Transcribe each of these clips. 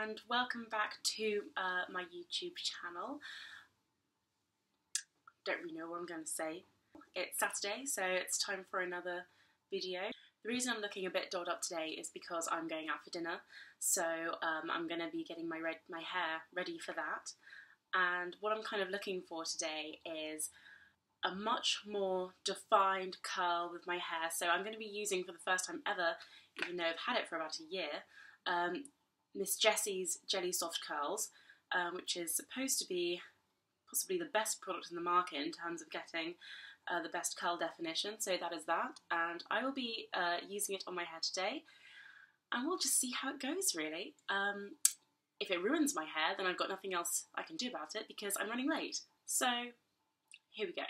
and welcome back to my YouTube channel. Don't really know what I'm going to say. It's Saturday, so it's time for another video. The reason I'm looking a bit dolled up today is because I'm going out for dinner, so I'm going to be getting my hair ready for that. And what I'm kind of looking for today is a much more defined curl with my hair. So I'm going to be using, for the first time ever, even though I've had it for about a year, Miss Jessie's Jelly Soft Curls, which is supposed to be possibly the best product in the market in terms of getting the best curl definition. So that is that, and I will be using it on my hair today, and we'll just see how it goes, really. If it ruins my hair, then I've got nothing else I can do about it because I'm running late. So here we go.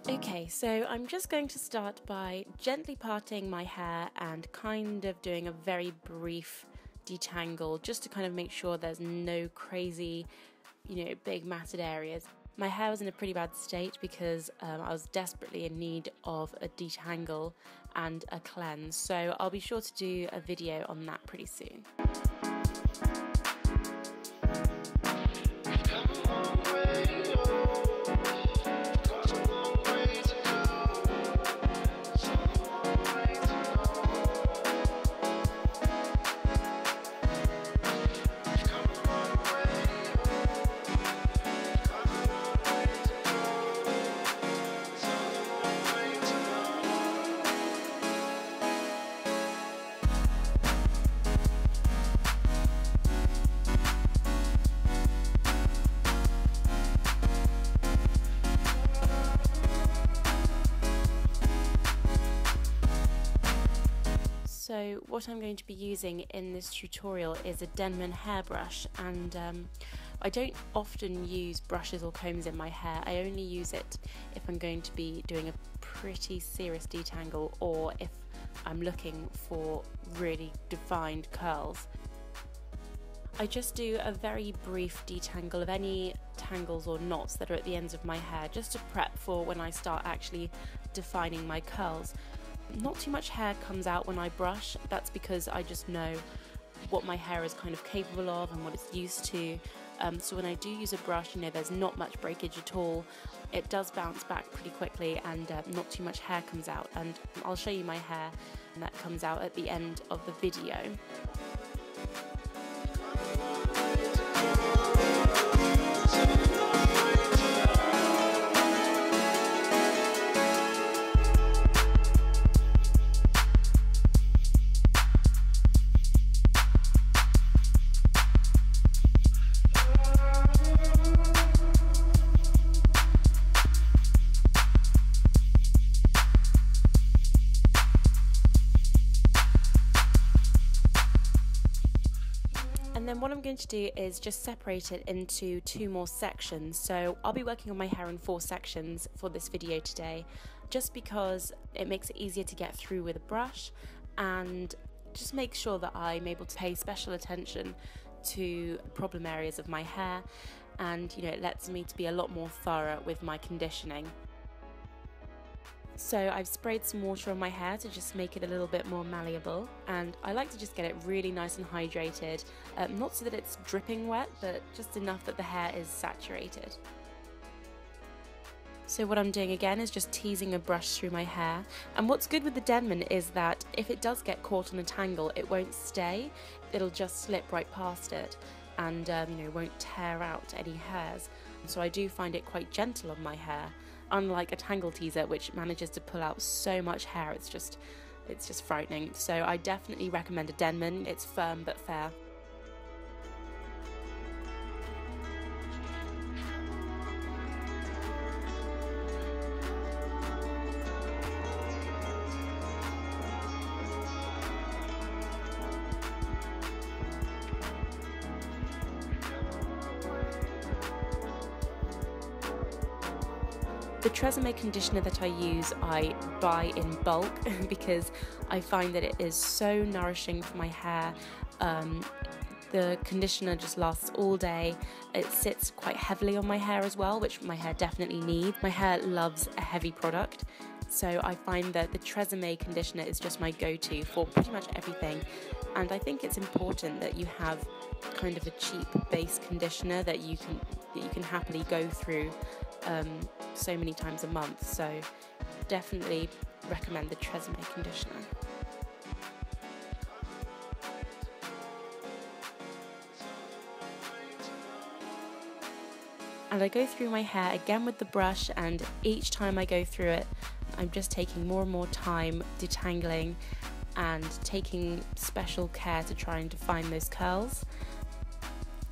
Okay, so I'm just going to start by gently parting my hair and kind of doing a very brief detangle, just to kind of make sure there's no crazy, big matted areas. My hair was in a pretty bad state because I was desperately in need of a detangle and a cleanse, so I'll be sure to do a video on that pretty soon. So what I'm going to be using in this tutorial is a Denman hairbrush, and I don't often use brushes or combs in my hair. I only use it if I'm going to be doing a pretty serious detangle or if I'm looking for really defined curls. I just do a very brief detangle of any tangles or knots that are at the ends of my hair, just to prep for when I start actually defining my curls. Not too much hair comes out when I brush. That's because I just know what my hair is kind of capable of and what it's used to. So when I do use a brush, there's not much breakage at all. It does bounce back pretty quickly, and not too much hair comes out. And I'll show you my hair that comes out at the end of the video. And then what I'm going to do is just separate it into two more sections. So I'll be working on my hair in 4 sections for this video today, just because it makes it easier to get through with a brush, and just make sure that I'm able to pay special attention to problem areas of my hair, and it lets me to be a lot more thorough with my conditioning. So I've sprayed some water on my hair to just make it a little bit more malleable, and I like to just get it really nice and hydrated, not so that it's dripping wet, but just enough that the hair is saturated. So what I'm doing again is just teasing a brush through my hair, and what's good with the Denman is that if it does get caught on a tangle, it won't stay, it'll just slip right past it, and won't tear out any hairs. So I do find it quite gentle on my hair, unlike a tangle teaser, which manages to pull out so much hair. It's just frightening. So I definitely recommend a Denman. It's firm but fair. The Tresseme conditioner that I use, I buy in bulk because I find that it is so nourishing for my hair. The conditioner just lasts all day. It sits quite heavily on my hair as well, which my hair definitely needs. My hair loves a heavy product, so I find that the Tresseme conditioner is just my go-to for pretty much everything. And I think it's important that you have kind of a cheap base conditioner that you can happily go through so many times a month. So definitely recommend the Tresseme conditioner. And I go through my hair again with the brush, and each time I go through it, I'm just taking more and more time detangling and taking special care to try and define those curls.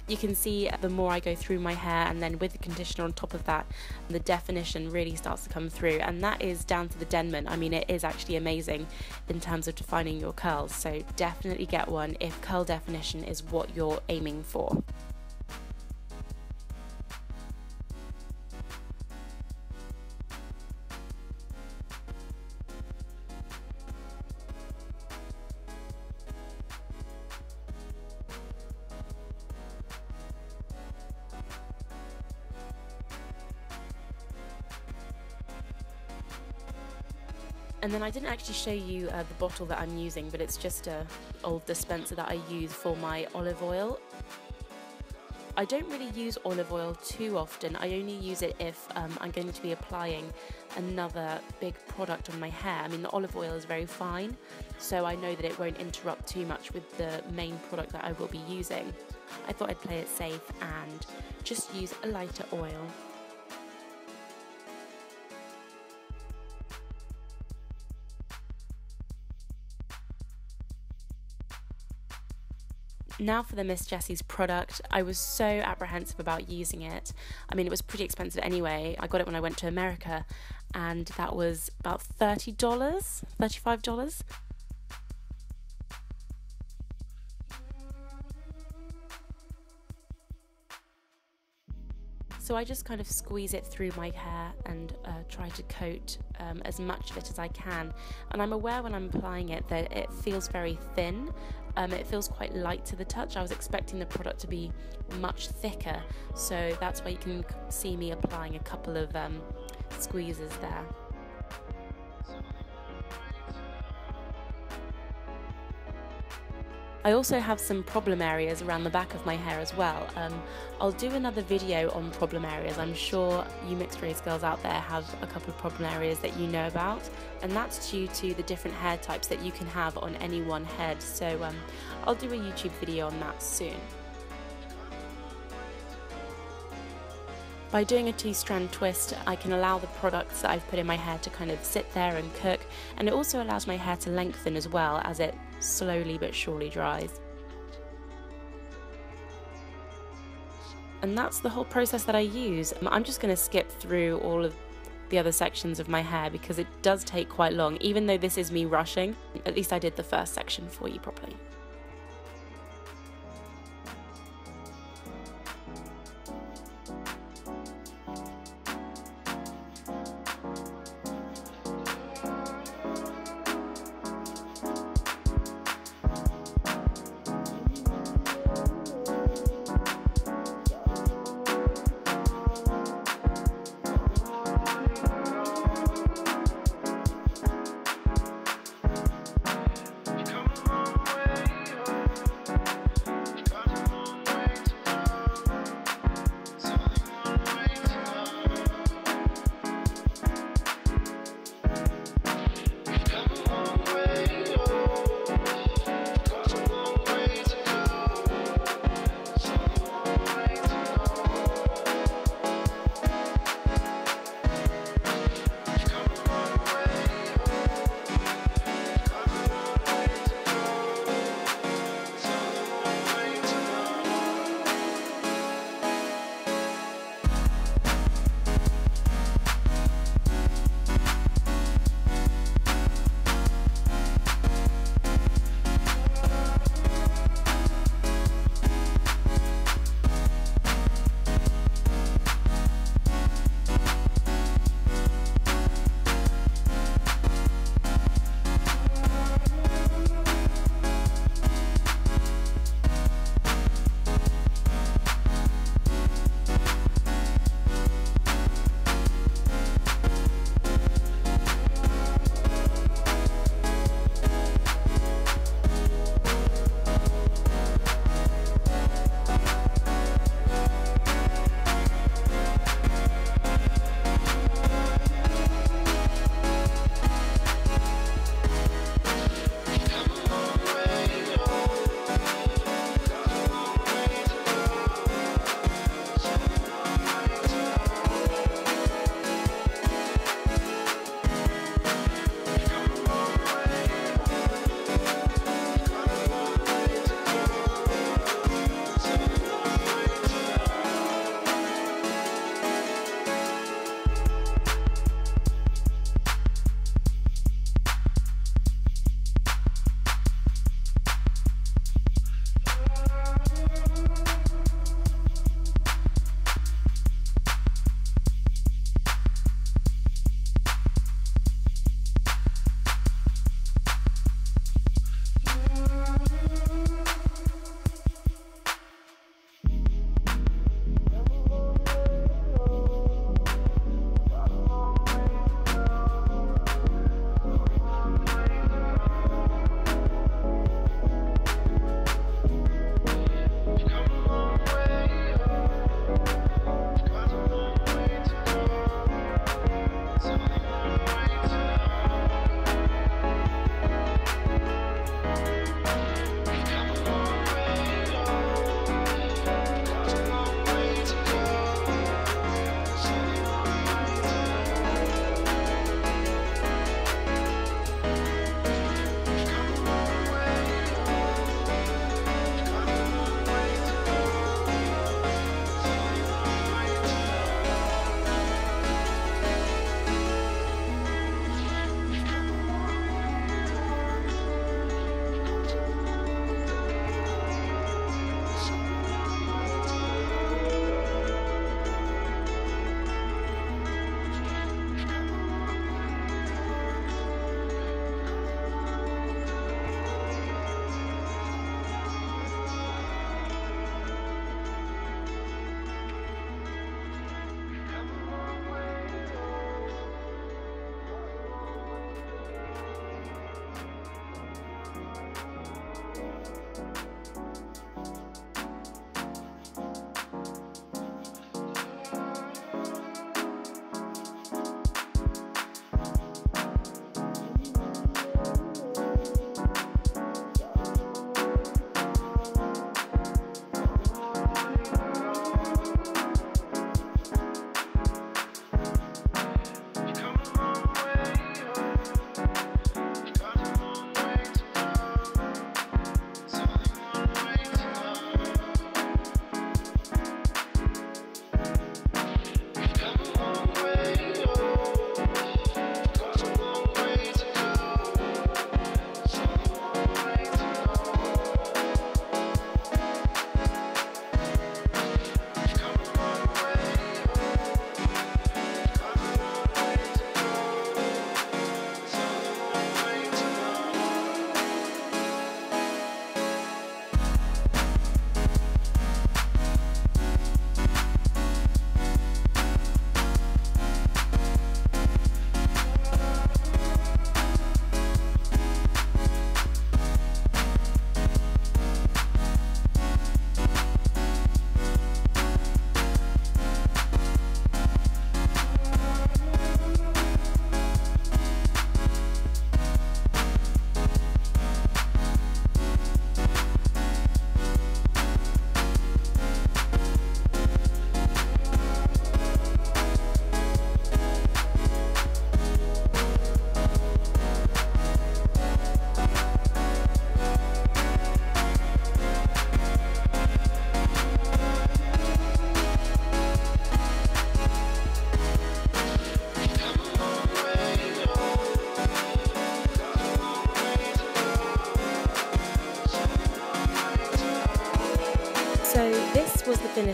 You can see the more I go through my hair, and then with the conditioner on top of that, the definition really starts to come through, and that is down to the Denman. I mean, it is actually amazing in terms of defining your curls, so definitely get one if curl definition is what you're aiming for. And then I didn't actually show you the bottle that I'm using, but it's just an old dispenser that I use for my olive oil. I don't really use olive oil too often. I only use it if I'm going to be applying another big product on my hair. I mean, the olive oil is very fine, so I know that it won't interrupt too much with the main product that I will be using. I thought I'd play it safe and just use a lighter oil. Now for the Miss Jessie's product. I was so apprehensive about using it. I mean, it was pretty expensive anyway. I got it when I went to America, and that was about $30, $35. So I just kind of squeeze it through my hair and try to coat as much of it as I can. And I'm aware when I'm applying it that it feels very thin. It feels quite light to the touch. I was expecting the product to be much thicker, so that's why you can see me applying a couple of squeezes there. I also have some problem areas around the back of my hair as well. I'll do another video on problem areas. I'm sure you mixed race girls out there have a couple of problem areas that you know about, and that's due to the different hair types that you can have on any one head. So I'll do a YouTube video on that soon. By doing a 2-strand twist, I can allow the products that I've put in my hair to kind of sit there and cook, and it also allows my hair to lengthen as well as it slowly but surely dries. And that's the whole process that I use. I'm just going to skip through all of the other sections of my hair because it does take quite long. Even though this is me rushing, at least I did the first section for you properly. Come a long way.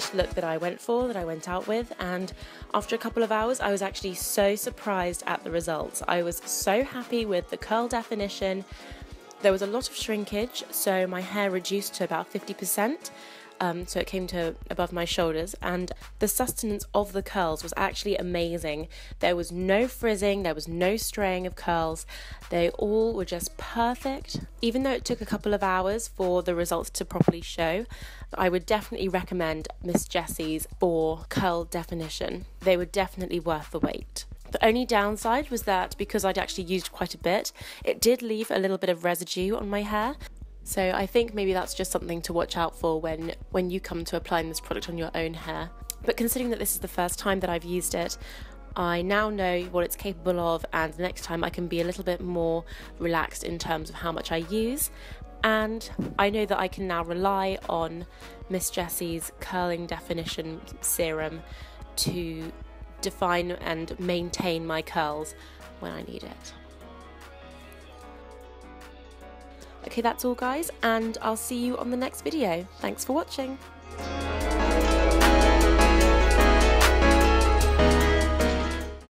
finished look that I went out with, and after a couple of hours I was actually so surprised at the results. I was so happy with the curl definition. There was a lot of shrinkage, so my hair reduced to about 50%. So it came to above my shoulders, and the sustenance of the curls was actually amazing. There was no frizzing, there was no straying of curls. They all were just perfect. Even though it took a couple of hours for the results to properly show, I would definitely recommend Miss Jessie's for curl definition. They were definitely worth the wait. The only downside was that because I'd actually used quite a bit, it did leave a little bit of residue on my hair. So I think maybe that's just something to watch out for when you come to applying this product on your own hair. But considering that this is the first time that I've used it, I now know what it's capable of, and next time I can be a little bit more relaxed in terms of how much I use. And I know that I can now rely on Miss Jessie's curling definition serum to define and maintain my curls when I need it. Okay, that's all guys, and I'll see you on the next video. Thanks for watching.